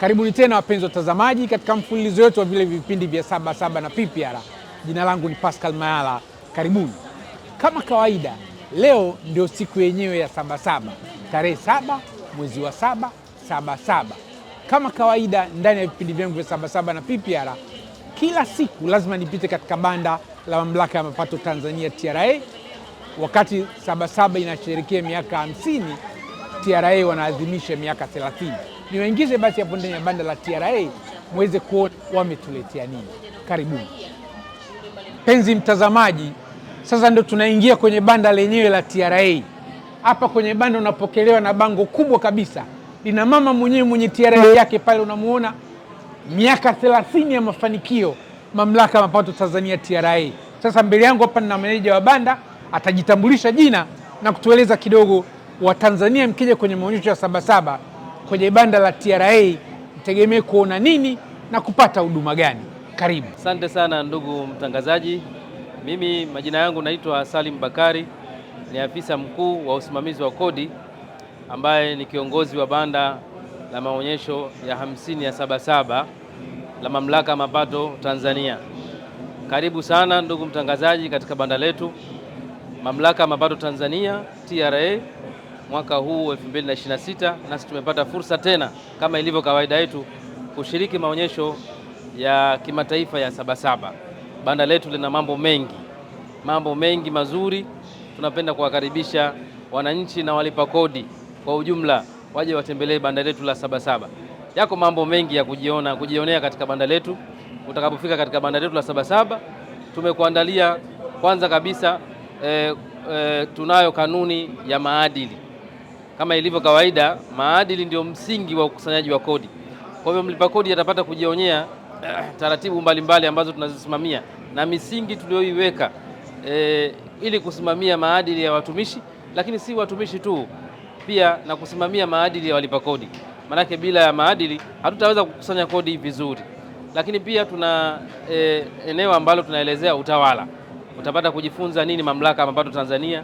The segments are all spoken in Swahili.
Karibuni tena wapenzi watazamaji katika mfululizo wetu wa vile vipindi vya Sabasaba na PPR. Jina langu ni Pascal Mayala. Karibuni. Kama kawaida, leo ndio siku yenyewe ya Sabasaba. Tarehe 7 mwezi wa 7, Sabasaba. Kama kawaida ndani ya vipindi vyangu vya Sabasaba na PPR, kila siku lazima nipite katika banda la Mamlaka ya Mapato Tanzania TRA. Wakati Sabasaba inasherehekea miaka 50, TRA wanaadhimisha miaka 30. Niwaingize basi hapo ndani ya banda la TRA muweze kuona wametuletea nini. Karibuni. Penzi mtazamaji, sasa ndio tunaingia kwenye banda lenyewe la TRA. Hapa kwenye banda unapokelewa na bango kubwa kabisa. Lina mama mwenyewe mwenye TRA yake pale, unamuona, miaka 30 ya mafanikio Mamlaka ya Mapato Tanzania TRA. Sasa mbele yangu hapa nina meneja wa banda, atajitambulisha jina na kutueleza kidogo Watanzania mkija kwenye maonyesho ya Sabasaba kwenye banda la TRA mtegemee kuona nini na kupata huduma gani. Karibu. Asante sana ndugu mtangazaji. Mimi majina yangu naitwa Salim Bakari, ni afisa mkuu wa usimamizi wa kodi ambaye ni kiongozi wa banda la maonyesho ya 50 ya Sabasaba la Mamlaka ya Mapato Tanzania. Karibu sana ndugu mtangazaji katika banda letu Mamlaka ya Mapato Tanzania TRA. Mwaka huu 2026 nasi tumepata fursa tena kama ilivyo kawaida yetu kushiriki maonyesho ya kimataifa ya Sabasaba. Banda letu lina mambo mengi mazuri. Tunapenda kuwakaribisha wananchi na walipa kodi kwa ujumla waje watembelee banda letu la Sabasaba. Yako mambo mengi ya kujionea katika banda letu. Utakapofika katika banda letu la Sabasaba, tumekuandalia kwanza kabisa tunayo kanuni ya maadili. Kama ilivyo kawaida, maadili ndio msingi wa ukusanyaji wa kodi. Kwa hivyo mlipa kodi atapata kujionea taratibu mbalimbali ambazo tunazisimamia na misingi tulioiweka ili kusimamia maadili ya watumishi, lakini si watumishi tu, pia na kusimamia maadili ya walipa kodi. Manake bila ya maadili hatutaweza kukusanya kodi vizuri. Lakini pia tuna eneo ambalo tunaelezea utawala. Utapata kujifunza nini Mamlaka ya Mapato Tanzania,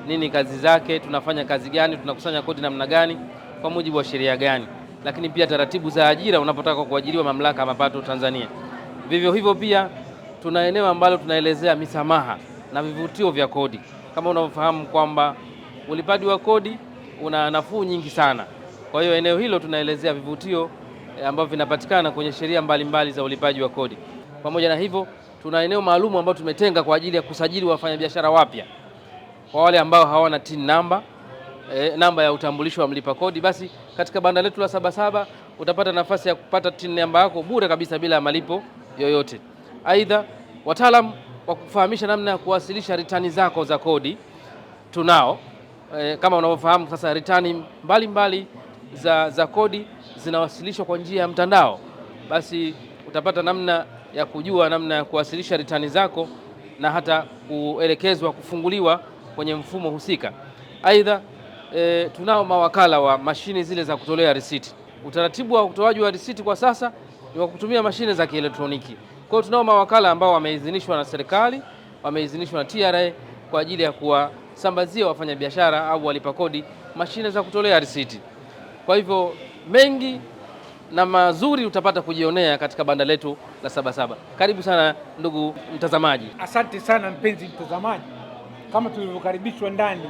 nini kazi zake, tunafanya kazi gani, tunakusanya kodi namna gani, kwa mujibu wa sheria gani. Lakini pia taratibu za ajira unapotaka kuajiriwa Mamlaka ya Mapato Tanzania. Vivyo hivyo pia tuna eneo ambalo tunaelezea misamaha na vivutio vya kodi. Kama unavyofahamu kwamba ulipaji wa kodi una nafuu nyingi sana. Kwa hiyo eneo hilo tunaelezea vivutio ambavyo vinapatikana kwenye sheria mbalimbali za ulipaji wa kodi. Pamoja na hivyo tuna eneo maalum ambalo tumetenga kwa ajili ya kusajili wafanyabiashara wapya. Kwa wale ambao hawana TIN namba, namba ya utambulisho wa mlipa kodi, basi katika banda letu la Sabasaba utapata nafasi ya kupata TIN namba yako bure kabisa bila malipo yoyote. Aidha, wataalamu wa kufahamisha namna ya kuwasilisha ritani zako za kodi tunao. Kama unavyofahamu sasa, ritani mbalimbali za kodi zinawasilishwa kwa njia ya mtandao. Basi utapata namna ya kujua namna ya kuwasilisha ritani zako na hata kuelekezwa kufunguliwa kwenye mfumo husika. Aidha, tunao mawakala wa mashine zile za kutolea risiti. Utaratibu wa utoaji wa risiti kwa sasa ni wa kutumia mashine za kielektroniki. Kwa hiyo tunao mawakala ambao wameidhinishwa na serikali, wameidhinishwa na TRA kwa ajili ya kuwasambazia wafanyabiashara au walipa kodi mashine za kutolea risiti. Kwa hivyo mengi na mazuri utapata kujionea katika banda letu la Sabasaba. Karibu sana ndugu mtazamaji. Asante sana mpenzi mtazamaji. Kama tulivyokaribishwa ndani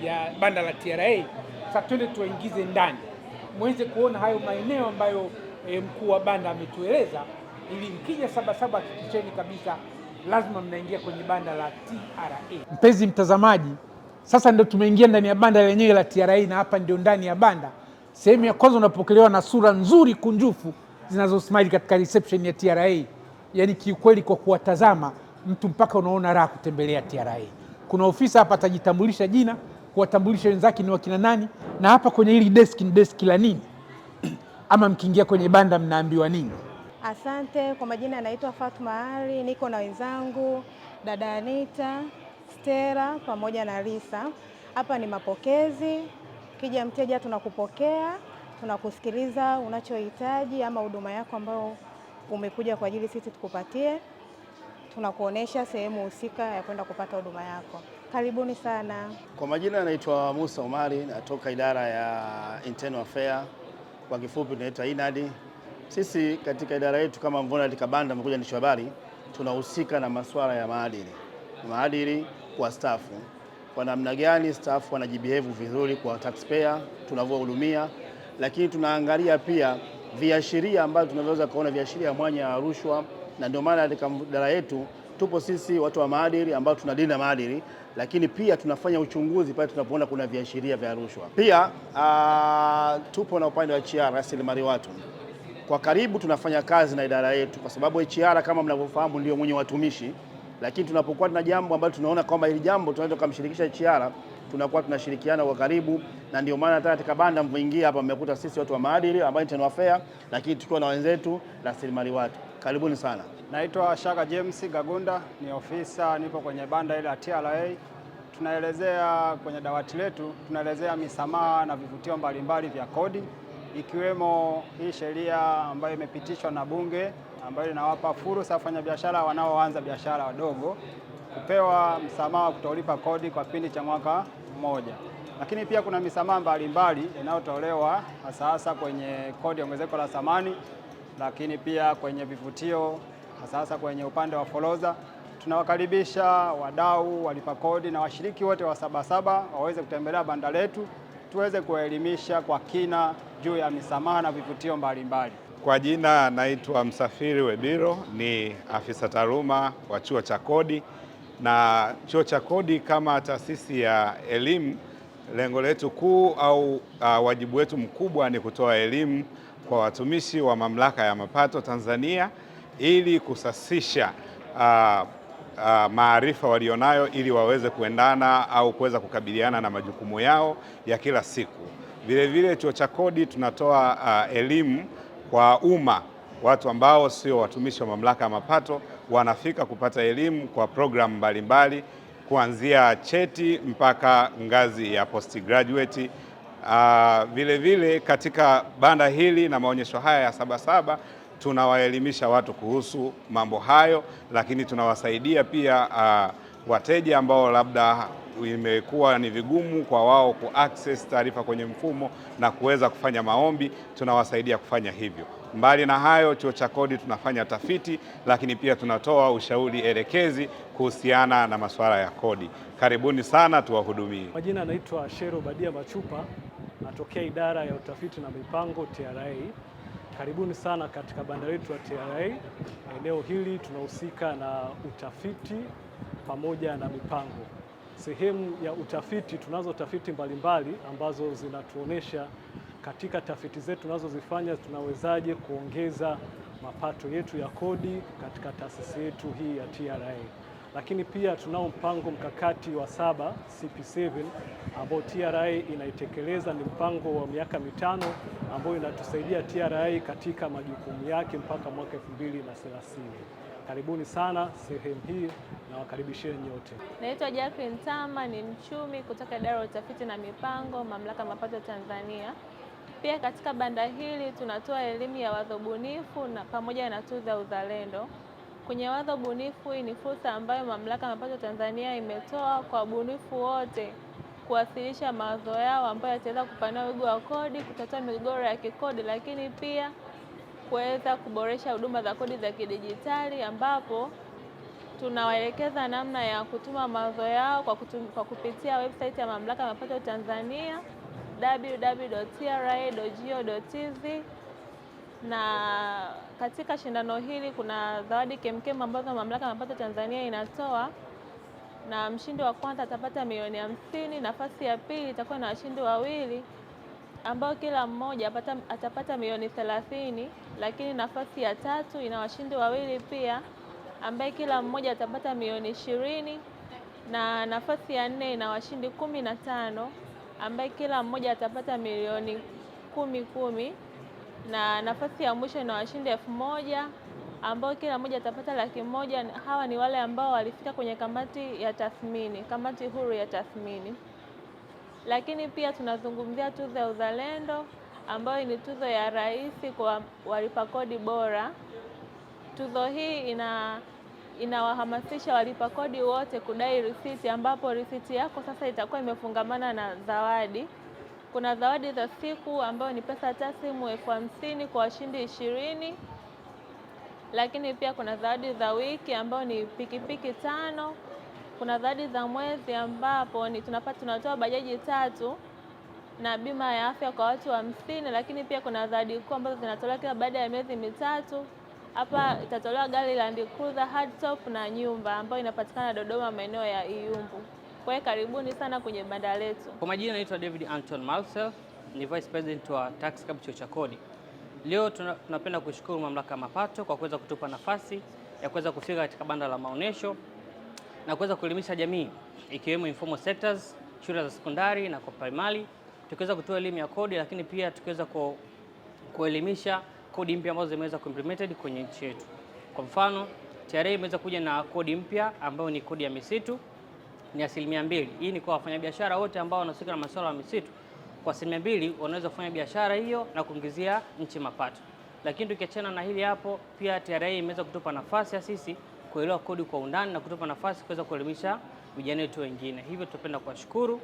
ya banda la TRA, sasa twende tuwaingize ndani muweze kuona hayo maeneo ambayo mkuu wa banda ametueleza, ili mkija Sabasaba hakikisheni kabisa lazima mnaingia kwenye banda la TRA. Mpenzi mtazamaji, sasa ndio tumeingia ndani ya banda lenyewe la TRA, na hapa ndio ndani ya banda. Sehemu ya kwanza unapokelewa na sura nzuri kunjufu zinazosmile katika reception ya TRA. Yaani kiukweli kwa kuwatazama mtu mpaka unaona raha kutembelea TRA. Kuna ofisa hapa atajitambulisha jina, kuwatambulisha wenzake ni wakina nani, na hapa kwenye hili desk ni desk la nini ama mkiingia kwenye banda mnaambiwa nini? Asante. Kwa majina anaitwa Fatuma Ali, niko na wenzangu dada Anita, Stella pamoja na Lisa. Hapa ni mapokezi. Kija mteja tunakupokea, tunakusikiliza unachohitaji ama huduma yako ambayo umekuja kwa ajili sisi tukupatie. Tunakuonesha sehemu husika ya kwenda kupata huduma yako. Karibuni sana. Kwa majina anaitwa Musa Omari, natoka idara ya Internal Affairs, kwa kifupi tunaita INAD. Sisi katika idara yetu kama Mvona katika banda mmekuja ni habari, tunahusika na masuala ya maadili kwa stafu. Kwa namna gani staff wanajibehave vizuri kwa taxpayer tunavyohudumia, lakini tunaangalia pia viashiria ambavyo tunaweza kuona viashiria mwanya ya rushwa, na ndio maana katika idara yetu tupo sisi watu wa maadili ambao tunalinda maadili, lakini pia tunafanya uchunguzi pale tunapoona kuna viashiria vya rushwa. Pia tupo na upande wa HR, rasilimali watu. Kwa karibu tunafanya kazi na idara yetu kwa sababu HR kama mnavyofahamu ndio mwenye watumishi, lakini tunapokuwa na jambo ambalo tunaona kwamba hili jambo tunaweza kumshirikisha HR, tunakuwa tunashirikiana kwa karibu, na ndio maana hata katika banda mvoingia hapa mmekuta sisi watu wa maadili ambao internal affair, lakini tukiwa na wenzetu rasilimali watu. Karibuni sana. Naitwa Shaka James Gagunda, ni ofisa, nipo kwenye banda ile ya TRA. Tunaelezea kwenye dawati letu, tunaelezea misamaha na vivutio mbalimbali vya kodi, ikiwemo hii sheria ambayo imepitishwa na Bunge ambayo inawapa fursa wafanyabiashara wanaoanza biashara wadogo kupewa msamaha wa kutolipa kodi kwa kipindi cha mwaka mmoja. Lakini pia kuna misamaha mbalimbali inayotolewa hasa kwenye kodi ya ongezeko la thamani, lakini pia kwenye vivutio hasa kwenye upande wa forodha. Tunawakaribisha wadau, walipa kodi na washiriki wote wa Sabasaba waweze kutembelea banda letu tuweze kuelimisha kwa kina juu ya misamaha na vivutio mbalimbali. Kwa jina naitwa Msafiri Webiro, ni afisa taaluma wa chuo cha kodi. Na chuo cha kodi kama taasisi ya elimu, lengo letu kuu au wajibu wetu mkubwa ni kutoa elimu kwa watumishi wa Mamlaka ya Mapato Tanzania ili kusasisha maarifa walionayo ili waweze kuendana au kuweza kukabiliana na majukumu yao ya kila siku. Vile chuo cha kodi tunatoa elimu kwa umma, watu ambao sio watumishi wa Mamlaka ya Mapato wanafika kupata elimu kwa programu mbalimbali kuanzia cheti mpaka ngazi ya postgraduate. Vile katika banda hili na maonyesho haya ya Sabasaba tunawaelimisha watu kuhusu mambo hayo, lakini tunawasaidia pia wateja ambao labda imekuwa ni vigumu kwa wao kuaccess taarifa kwenye mfumo na kuweza kufanya maombi, tunawasaidia kufanya hivyo. Mbali na hayo, chuo cha kodi tunafanya tafiti, lakini pia tunatoa ushauri elekezi kuhusiana na masuala ya kodi. Karibuni sana tuwahudumie. Majina anaitwa Shero Badia Machupa, natokea idara ya utafiti na mipango TRA. Karibuni sana katika banda letu la TRA. Eneo hili tunahusika na utafiti pamoja na mipango. Sehemu ya utafiti, tunazo tafiti mbalimbali ambazo zinatuonesha katika tafiti zetu tunazozifanya tunawezaje kuongeza mapato yetu ya kodi katika taasisi yetu hii ya TRA. Lakini pia tunao mpango mkakati wa 7 CP7 ambao TRA inaitekeleza. Ni mpango wa miaka 5 ambao inatusaidia TRA katika majukumu yake mpaka mwaka 2030. Karibuni sana sehemu hii na wakaribisheni nyote. Naitwa Jacqueline Tama, ni mchumi kutoka idara ya utafiti na mipango, Mamlaka ya Mapato Tanzania. Pia katika banda hili tunatoa elimu ya wazo bunifu na pamoja na tuzo ya uzalendo. Kwenye wazo bunifu, hii ni fursa ambayo Mamlaka ya Mapato Tanzania imetoa kwa wabunifu wote kuwasilisha mawazo yao ambayo yataweza kupanua wigo wa kodi, kutatua migogoro ya kikodi, lakini pia kuweza kuboresha huduma za kodi za kidijitali, ambapo tunawaelekeza namna ya kutuma mawazo yao kwa kupitia website ya Mamlaka ya Mapato Tanzania www.tra.go.tz. Na katika shindano hili kuna zawadi kemkem ambazo Mamlaka ya Mapato Tanzania inatoa, na mshindi wa kwanza atapata milioni 50, nafasi ya pili itakuwa na washindi wawili ambao kila mmoja atapata milioni 30, lakini nafasi ya tatu ina washindi wawili pia ambaye kila mmoja atapata milioni 20, na nafasi ya 4 ina washindi 15 ambaye kila mmoja atapata milioni 10, na nafasi ya mwisho ina washindi 1000 ambao kila mmoja atapata 100,000. Hawa ni wale ambao walifika kwenye kamati ya tathmini, kamati huru ya tathmini. Lakini pia tunazungumzia tuzo ya uzalendo ambayo ni tuzo ya rais kwa walipa kodi bora. Tuzo hii inawahamasisha walipa kodi wote kudai risiti, ambapo risiti yako sasa itakuwa imefungamana na zawadi. Kuna zawadi za siku ambayo ni pesa taslimu 50,000 kwa washindi 20. Lakini pia kuna zawadi za wiki ambayo ni pikipiki 5. Kuna zawadi za mwezi ambapo tunatoa bajaji 3 na bima ya afya kwa watu 50. Lakini pia kuna zawadi kuu ambazo zinatolewa kila baada ya miezi mitatu. Hapa itatolewa gari Land Cruiser hardtop na nyumba ambayo inapatikana Dodoma, maeneo ya Iyumbu. Kwa hiyo karibuni sana kwenye banda letu. Kwa majina naitwa David Anton Marcel, ni Vice President wa Tax Club Chuo cha Kodi. Leo tunapenda kushukuru Mamlaka ya Mapato kwa kuweza kutupa nafasi ya kuweza kufika katika banda la maonesho na kuweza kuelimisha jamii ikiwemo informal sectors, shule za sekondari na kwa primary, tukiweza kutoa elimu ya kodi, lakini pia tukiweza kuelimisha kodi mpya ambazo zimeweza kuimplemented kwenye nchi yetu. Kwa mfano, TRA imeweza kuja na kodi mpya ambayo ni kodi ya misitu, ni 2%. Hii ni kwa wafanyabiashara wote ambao wanahusika na masuala ya misitu. Kwa 2% wanaweza kufanya biashara hiyo na kuongezea nchi mapato. Lakini tukiachana na hili hapo, pia TRA imeweza kutupa nafasi ya sisi kuelewa kodi kwa undani na kutupa nafasi kuweza kuelimisha vijana wetu wengine. Hivyo tunapenda kuwashukuru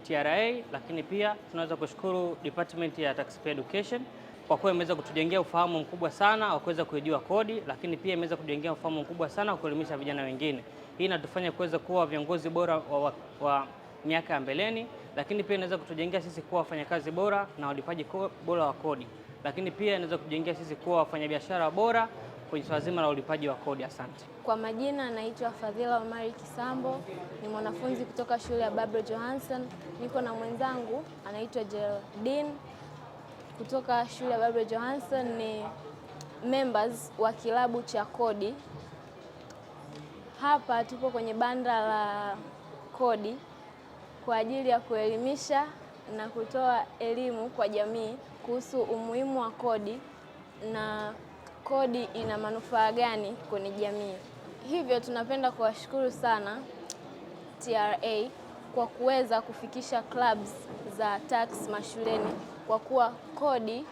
TRA, lakini pia tunaweza kushukuru Department ya Taxpayer Education kwa kuwa imeweza kutujengea ufahamu mkubwa sana wa kuweza kujua kodi, lakini pia imeweza kutujengea ufahamu mkubwa sana wa kuelimisha vijana wengine. Hii inatufanya kuweza kuwa viongozi bora wa miaka ya mbeleni, lakini pia inaweza kutujengea sisi kuwa wafanyakazi bora na walipaji bora wa kodi, lakini pia inaweza kutujengea sisi kuwa wafanyabiashara bora kwenye swala zima la ulipaji wa kodi. Asante. Kwa majina naitwa Fadhila Omari Kisambo, ni mwanafunzi kutoka shule ya Barbara Johansen. Niko na mwenzangu anaitwa Geraldine kutoka shule ya Barbara Johansen, ni members wa kilabu cha kodi. Hapa tupo kwenye banda la kodi kwa ajili ya kuelimisha na kutoa elimu kwa jamii kuhusu umuhimu wa kodi na kodi ina manufaa gani kwenye jamii. Hivyo tunapenda kuwashukuru sana TRA kwa kuweza kufikisha clubs za tax mashuleni, kwa kuwa kodi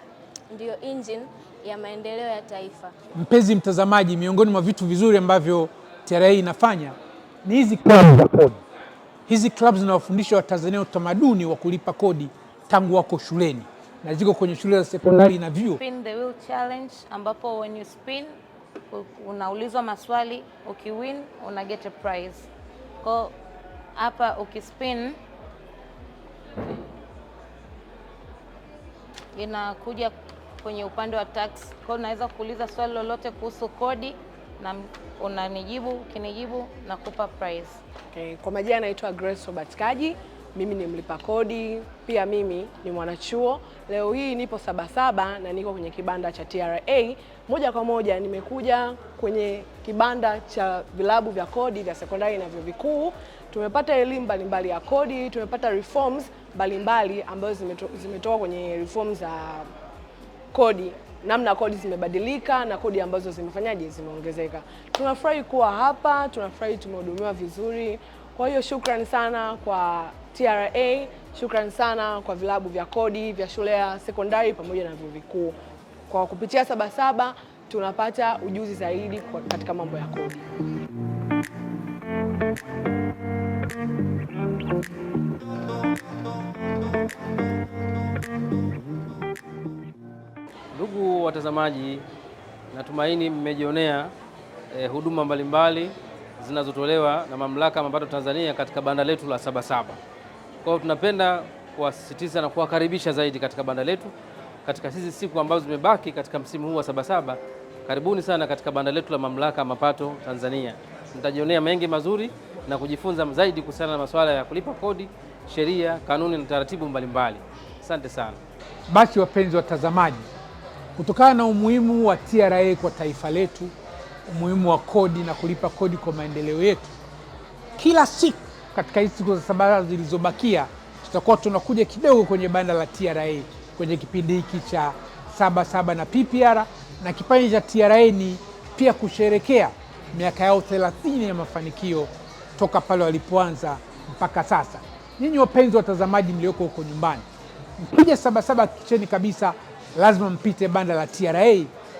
ndiyo engine ya maendeleo ya taifa. Mpenzi mtazamaji, miongoni mwa vitu vizuri ambavyo TRA inafanya ni hizi clubs za kodi. Hizi clubs zinawafundisha Watanzania utamaduni wa kulipa kodi tangu wako shuleni na ziko kwenye shule za sekondari na vyuo. Spin the wheel challenge, ambapo when you spin unaulizwa maswali, ukiwin una get a prize. Kwa hapa ukispin inakuja kwenye upande wa tax. Kwa unaweza kuuliza swali lolote kuhusu kodi na unanijibu, ukinijibu nakupa prize. Okay. Kwa majina naitwa Grace Robert Kaji, mimi ni mlipa kodi, pia mimi ni mwanachuo. Leo hii nipo Sabasaba na niko kwenye kibanda cha TRA. Moja kwa moja nimekuja kwenye kibanda cha vilabu vya kodi vya sekondari na vyuo vikuu. Tumepata elimu mbalimbali ya kodi, tumepata reforms mbalimbali ambazo zimetoka kwenye reforms za kodi, namna kodi zimebadilika na kodi ambazo zimefanyaje, zimeongezeka. Tunafurahi kuwa hapa, tunafurahi tumehudumiwa vizuri. Kwa hiyo shukrani sana kwa TRA, shukrani sana kwa vilabu vya kodi vya shule ya sekondari pamoja na vyuo vikuu. Kwa kupitia Sabasaba tunapata ujuzi zaidi katika mambo ya kodi. Ndugu watazamaji, natumaini mmejionea huduma mbalimbali zinazotolewa na Mamlaka ya Mapato Tanzania katika banda letu la Sabasaba. Kwa hiyo tunapenda kuwasisitiza na kuwakaribisha zaidi katika banda letu katika hizi siku ambazo zimebaki katika msimu huu wa Sabasaba. Karibuni sana katika banda letu la Mamlaka ya Mapato Tanzania. Mtajionea mengi mazuri na kujifunza zaidi kuhusiana na masuala ya kulipa kodi, sheria, kanuni na taratibu mbalimbali. Asante sana. Basi wapenzi watazamaji, kutokana na umuhimu wa TRA kwa taifa letu, umuhimu wa kodi na kulipa kodi kwa maendeleo yetu, kila siku katika hizi siku za Sabasaba zilizobakia tutakuwa tunakuja kidogo kwenye banda la TRA kwenye kipindi hiki cha Sabasaba na PPR, na kipindi cha TRA ni pia kusherekea miaka yao 30 ya mafanikio toka pale walipoanza mpaka sasa. Nyinyi wapenzi watazamaji mlioko huko nyumbani, mkija Sabasaba kicheni kabisa lazima mpite banda la TRA,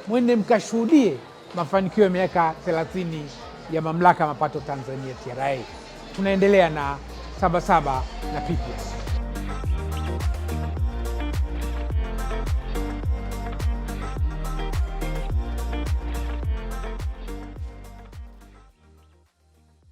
mwende mkashuhudie mafanikio ya miaka 30 ya Mamlaka ya Mapato Tanzania TRA. Tunaendelea na Sabasaba na PPR.